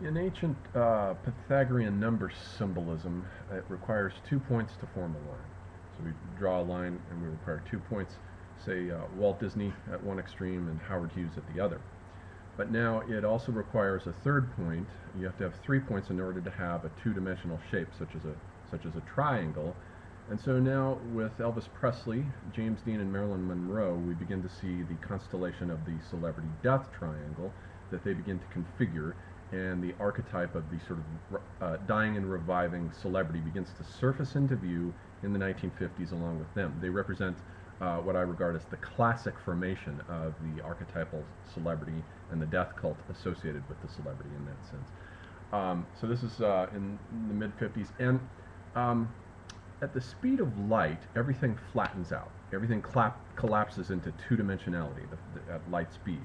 In ancient Pythagorean number symbolism, it requires 2 points to form a line. So we draw a line and we require 2 points, say Walt Disney at one extreme and Howard Hughes at the other. But now it also requires a third point. You have to have 3 points in order to have a two-dimensional shape, such as a triangle. And so now with Elvis Presley, James Dean, and Marilyn Monroe, we begin to see the constellation of the celebrity death triangle that they begin to configure, and the archetype of the sort of dying and reviving celebrity begins to surface into view in the 1950s along with them. They represent what I regard as the classic formation of the archetypal celebrity and the death cult associated with the celebrity in that sense. So this is in the mid-50s, and at the speed of light, everything flattens out. Everything collapses into two-dimensionality at light speed.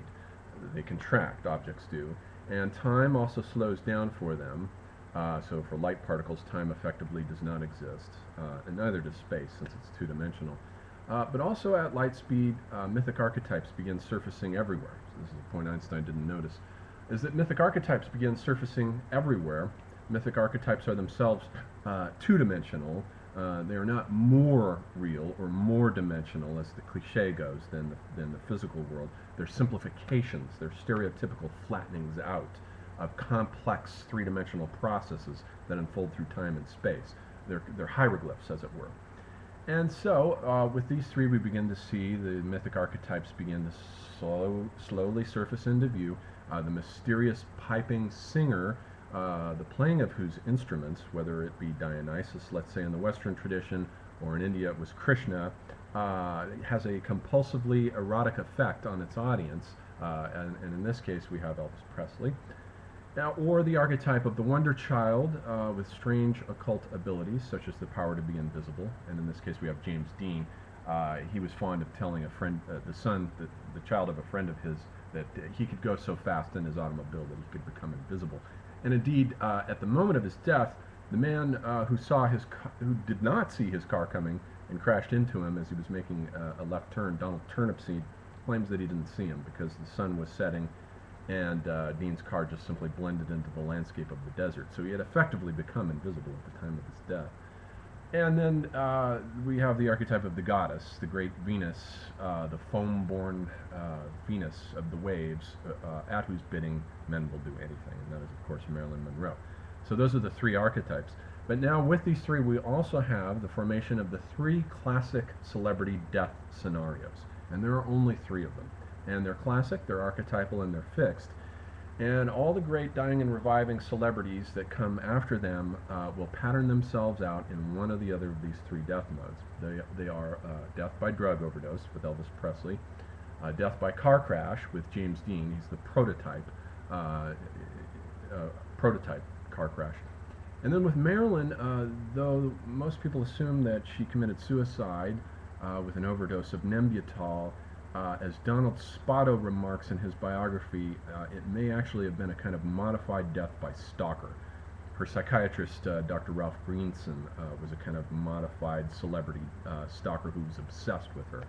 They contract, objects do, and time also slows down for them. So for light particles, time effectively does not exist, and neither does space, since it's two-dimensional. But also at light speed, mythic archetypes begin surfacing everywhere. So this is a point Einstein didn't notice, is that mythic archetypes begin surfacing everywhere. Mythic archetypes are themselves two-dimensional. They are not more real or more dimensional, as the cliche goes, than the physical world. They're simplifications. They're stereotypical flattenings out of complex three-dimensional processes that unfold through time and space. They're hieroglyphs, as it were. And so, with these three, we begin to see the mythic archetypes begin to slowly surface into view. The mysterious piping singer, the playing of whose instruments, whether it be Dionysus, let's say in the Western tradition, or in India it was Krishna, has a compulsively erotic effect on its audience, and in this case we have Elvis Presley. Now, or the archetype of the wonder child with strange occult abilities, such as the power to be invisible, and in this case we have James Dean. He was fond of telling a friend, the child of a friend of his, that he could go so fast in his automobile that he could become invisible. And indeed, at the moment of his death, the man who did not see his car coming and crashed into him as he was making a left turn, Donald Turnipseed, claims that he didn't see him because the sun was setting and Dean's car just simply blended into the landscape of the desert. So he had effectively become invisible at the time of his death. And then we have the archetype of the goddess, the great Venus, the foam-born Venus of the waves, at whose bidding men will do anything. And that is, of course, Marilyn Monroe. So those are the three archetypes. But now with these three, we also have the formation of the three classic celebrity death scenarios. And there are only three of them. And they're classic, they're archetypal, and they're fixed. And all the great dying and reviving celebrities that come after them will pattern themselves out in one or the other of these three death modes. They are death by drug overdose with Elvis Presley, death by car crash with James Dean. He's the prototype car crash. And then with Marilyn, though most people assume that she committed suicide with an overdose of Nembutal, as Donald Spotto remarks in his biography, it may actually have been a kind of modified death by stalker. Her psychiatrist, Dr. Ralph Greenson, was a kind of modified celebrity stalker who was obsessed with her,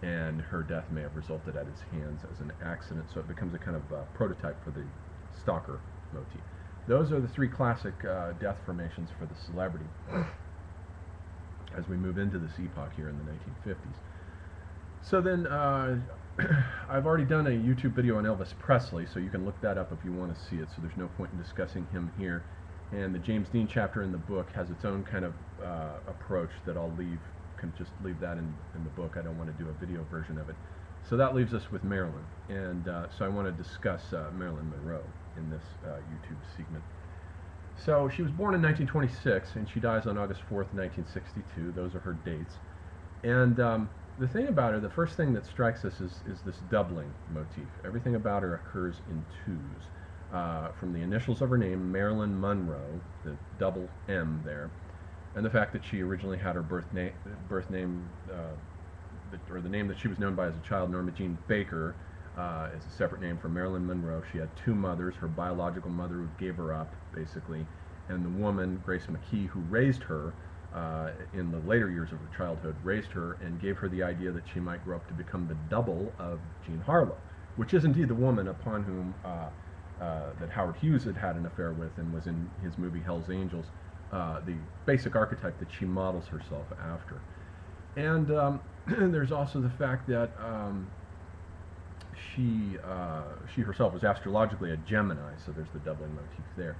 and her death may have resulted at his hands as an accident, so it becomes a kind of prototype for the stalker motif. Those are the three classic death formations for the celebrity as we move into this epoch here in the 1950s. So then, I've already done a YouTube video on Elvis Presley, so you can look that up if you want to see it, so there's no point in discussing him here. And the James Dean chapter in the book has its own kind of approach that I'll can just leave that in the book. I don't want to do a video version of it. So that leaves us with Marilyn, and so I want to discuss Marilyn Monroe in this YouTube segment. So she was born in 1926, and she dies on August 4th, 1962. Those are her dates. And the thing about her, the first thing that strikes us is this doubling motif. Everything about her occurs in twos. From the initials of her name, Marilyn Monroe, the double M there, and the fact that she originally had her birth name, or the name that she was known by as a child, Norma Jean Baker, is a separate name from Marilyn Monroe. She had two mothers, her biological mother who gave her up, basically, and the woman, Grace McKee, who raised her in the later years of her childhood, raised her and gave her the idea that she might grow up to become the double of Jean Harlow, which is indeed the woman upon whom that Howard Hughes had an affair with and was in his movie Hell's Angels, the basic archetype that she models herself after. And there's also the fact that she herself was astrologically a Gemini, so there's the doubling motif there.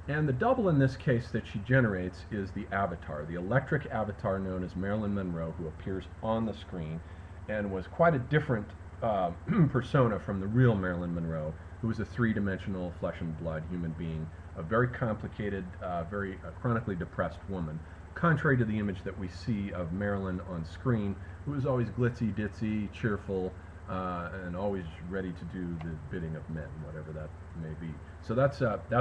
And the double in this case that she generates is the avatar, the electric avatar known as Marilyn Monroe, who appears on the screen and was quite a different persona from the real Marilyn Monroe, who was a three-dimensional flesh and blood human being, a very complicated, very chronically depressed woman, contrary to the image that we see of Marilyn on screen, who was always glitzy, ditzy, cheerful, and always ready to do the bidding of men, whatever that may be. So that's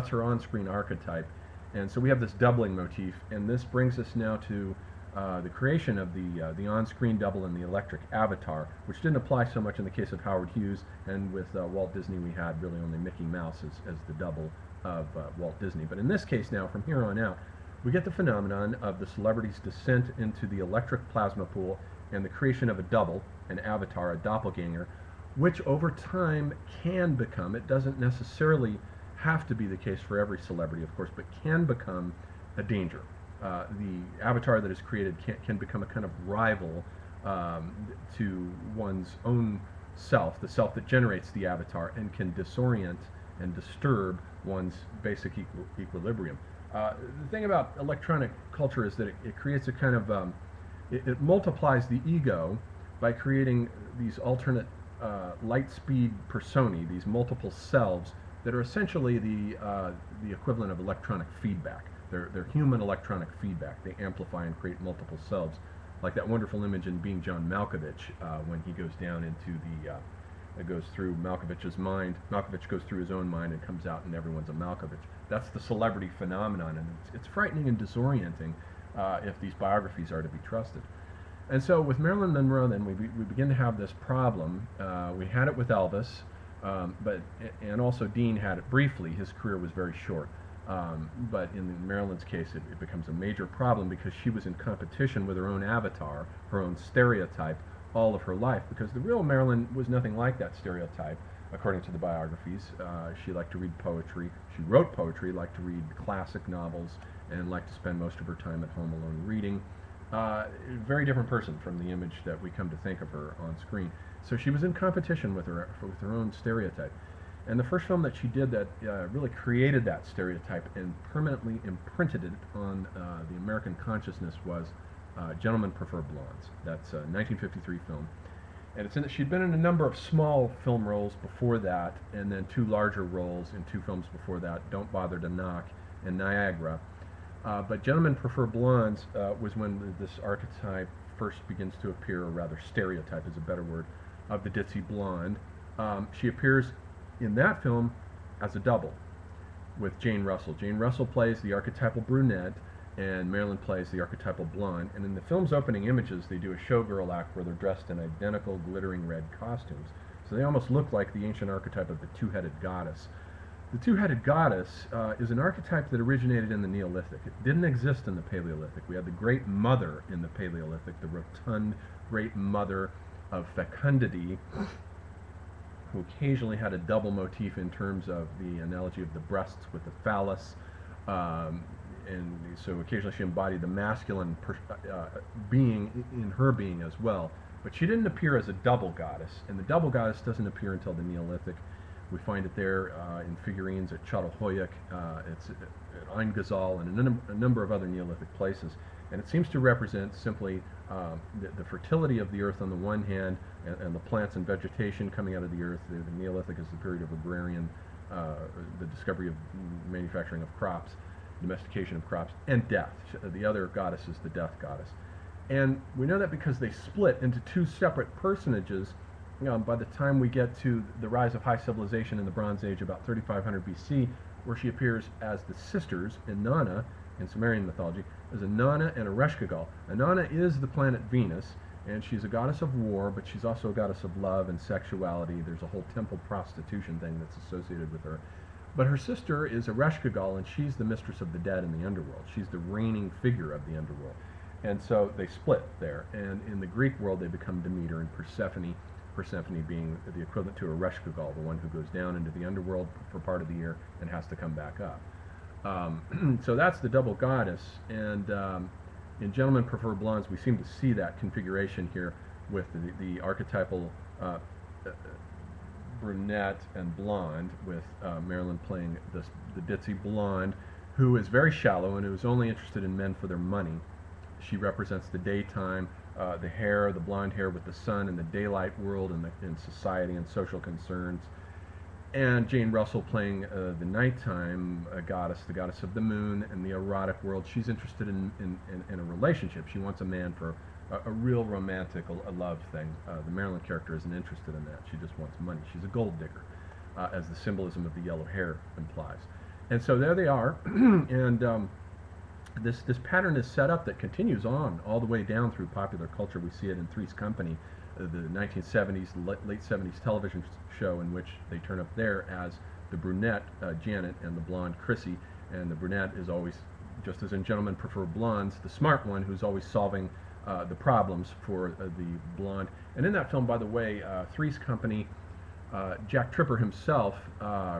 her on-screen archetype, and so we have this doubling motif, and this brings us now to the creation of the on-screen double and the electric avatar, which didn't apply so much in the case of Howard Hughes, and with Walt Disney we had really only Mickey Mouse as the double of Walt Disney. But in this case now, from here on out, we get the phenomenon of the celebrity's descent into the electric plasma pool and the creation of a double, an avatar, a doppelganger, which over time can become, it doesn't necessarily have to be the case for every celebrity, of course, but can become a danger. The avatar that is created can become a kind of rival to one's own self, the self that generates the avatar, and can disorient and disturb one's basic equilibrium. The thing about electronic culture is that it creates a kind of, it multiplies the ego by creating these alternate light speed personae, these multiple selves that are essentially the equivalent of electronic feedback. They're human electronic feedback. They amplify and create multiple selves, like that wonderful image in Being John Malkovich when he goes down into it goes through Malkovich's mind. Malkovich goes through his own mind and comes out, and everyone's a Malkovich. That's the celebrity phenomenon, and it's frightening and disorienting if these biographies are to be trusted. And so with Marilyn Monroe, then we begin to have this problem. We had it with Elvis, and also Dean had it briefly. His career was very short. But in Marilyn's case, it becomes a major problem because she was in competition with her own avatar, her own stereotype, all of her life, because the real Marilyn was nothing like that stereotype, according to the biographies. She liked to read poetry. She wrote poetry, liked to read classic novels, and liked to spend most of her time at home alone reading. Very different person from the image that we come to think of her on screen. So she was in competition with her own stereotype. And the first film that she did that really created that stereotype and permanently imprinted it on the American consciousness was Gentlemen Prefer Blondes. That's a 1953 film. And it's in, she'd been in a number of small film roles before that, and then two larger roles in two films before that, Don't Bother to Knock and Niagara. But Gentlemen Prefer Blondes was when this archetype first begins to appear, or rather stereotype is a better word, of the ditzy blonde. She appears in that film as a double with Jane Russell. Jane Russell plays the archetypal brunette, and Marilyn plays the archetypal blonde. And in the film's opening images, they do a showgirl act where they're dressed in identical glittering red costumes. So they almost look like the ancient archetype of the two-headed goddess. The two-headed goddess is an archetype that originated in the Neolithic. It didn't exist in the Paleolithic. We had the Great Mother in the Paleolithic, the rotund Great Mother of fecundity, who occasionally had a double motif in terms of the analogy of the breasts with the phallus, and so occasionally she embodied the masculine being in her being as well. But she didn't appear as a double goddess, and the double goddess doesn't appear until the Neolithic. We find it there in figurines at Çatalhöyük, it's at Ain Ghazal, and a number of other Neolithic places. And it seems to represent simply the fertility of the earth on the one hand, and the plants and vegetation coming out of the earth. The Neolithic is the period of agrarian, the discovery of manufacturing of crops, domestication of crops, and death. The other goddess is the death goddess. And we know that because they split into two separate personages. By the time we get to the rise of high civilization in the Bronze Age, about 3500 BC, where she appears as the sisters, Inanna, in Sumerian mythology, as Inanna and Ereshkigal. Inanna is the planet Venus, and she's a goddess of war, but she's also a goddess of love and sexuality. There's a whole temple prostitution thing that's associated with her. But her sister is Ereshkigal, and she's the mistress of the dead in the underworld. She's the reigning figure of the underworld. And so they split there. And in the Greek world, they become Demeter and Persephone. Persephone being the equivalent to Ereshkigal, the one who goes down into the underworld for part of the year and has to come back up. So that's the double goddess, and in Gentlemen Prefer Blondes, we seem to see that configuration here with the archetypal brunette and blonde, with Marilyn playing the ditzy blonde, who is very shallow and who is only interested in men for their money. She represents the daytime, the hair, the blonde hair with the sun and the daylight world and in society and social concerns. And Jane Russell playing the nighttime goddess, the goddess of the moon and the erotic world. She's interested in a relationship. She wants a man for a real romantic, a love thing. The Marilyn character isn't interested in that. She just wants money. She's a gold digger, as the symbolism of the yellow hair implies. And so there they are, and this pattern is set up that continues on all the way down through popular culture. We see it in Three's Company, the 1970s, late 70s television show in which they turn up there as the brunette Janet and the blonde Chrissy, and the brunette is always, just as in Gentlemen Prefer Blondes, the smart one who's always solving the problems for the blonde. And in that film, by the way, Three's Company, Jack Tripper himself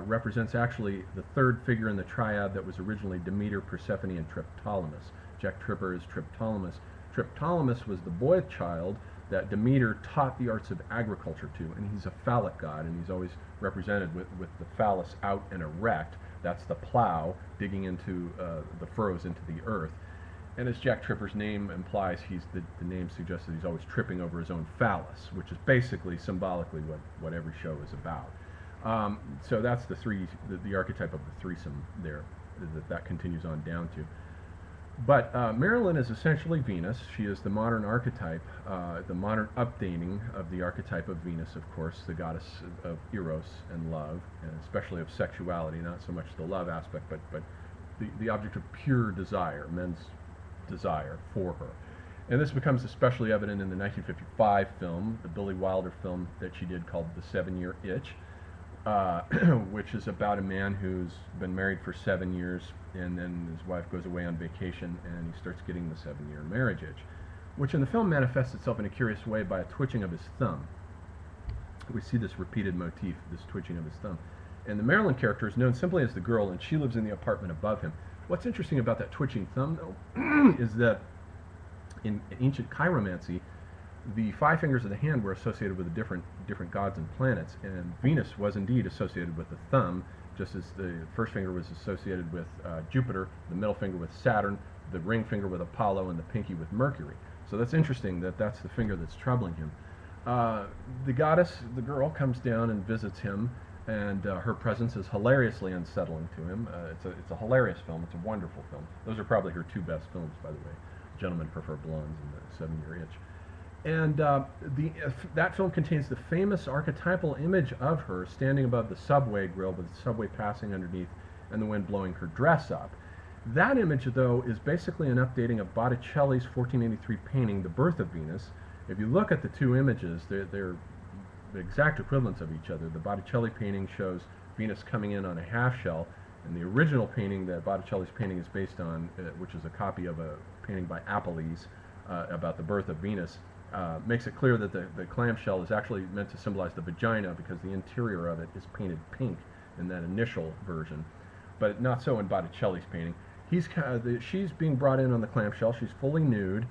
represents actually the third figure in the triad that was originally Demeter, Persephone, and Triptolemus. Jack Tripper is Triptolemus. Triptolemus was the boy child that Demeter taught the arts of agriculture to, and he's a phallic god, and he's always represented with the phallus out and erect. That's the plow digging into the furrows into the earth. And as Jack Tripper's name implies, the name suggests that he's always tripping over his own phallus, which is basically symbolically what every show is about. So that's the archetype of the threesome there, that continues on down to. But Marilyn is essentially Venus. She is the modern archetype, the modern updating of the archetype of Venus, of course, the goddess of Eros and love, and especially of sexuality, not so much the love aspect, but the object of pure desire, men's desire for her. And this becomes especially evident in the 1955 film, the Billy Wilder film that she did called The 7-Year Itch, which is about a man who's been married for 7 years, and then his wife goes away on vacation and he starts getting the 7-year marriage itch, which in the film manifests itself in a curious way by a twitching of his thumb. We see this repeated motif, this twitching of his thumb. And the Marilyn character is known simply as the girl, and she lives in the apartment above him. What's interesting about that twitching thumb, though, is that in ancient chiromancy, the 5 fingers of the hand were associated with the different gods and planets, and Venus was indeed associated with the thumb, just as the first finger was associated with Jupiter, the middle finger with Saturn, the ring finger with Apollo, and the pinky with Mercury. So that's interesting that that's the finger that's troubling him. The goddess, the girl, comes down and visits him, and her presence is hilariously unsettling to him. It's a hilarious film. It's a wonderful film. Those are probably her 2 best films, by the way. Gentlemen Prefer Blondes and The 7-Year Itch. And that film contains the famous archetypal image of her standing above the subway grill with the subway passing underneath and the wind blowing her dress up. That image, though, is basically an updating of Botticelli's 1483 painting, The Birth of Venus. If you look at the 2 images, they're the exact equivalents of each other. The Botticelli painting shows Venus coming in on a half shell, and the original painting that Botticelli's painting is based on, which is a copy of a painting by Apelles about the birth of Venus, makes it clear that the clamshell is actually meant to symbolize the vagina, because the interior of it is painted pink in that initial version, but not so in Botticelli's painting. She's being brought in on the clamshell. She's fully nude.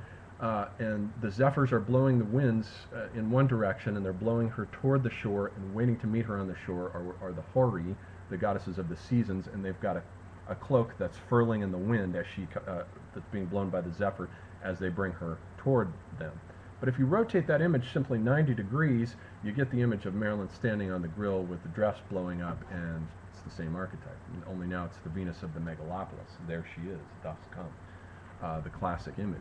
And the zephyrs are blowing the winds in one direction, and they're blowing her toward the shore, and waiting to meet her on the shore are the Horii, the goddesses of the seasons, and they've got a cloak that's furling in the wind as that's being blown by the zephyr as they bring her toward them. But if you rotate that image simply 90 degrees, you get the image of Marilyn standing on the grill with the dress blowing up, and it's the same archetype. Only now it's the Venus of the Megalopolis. There she is, thus come, the classic image.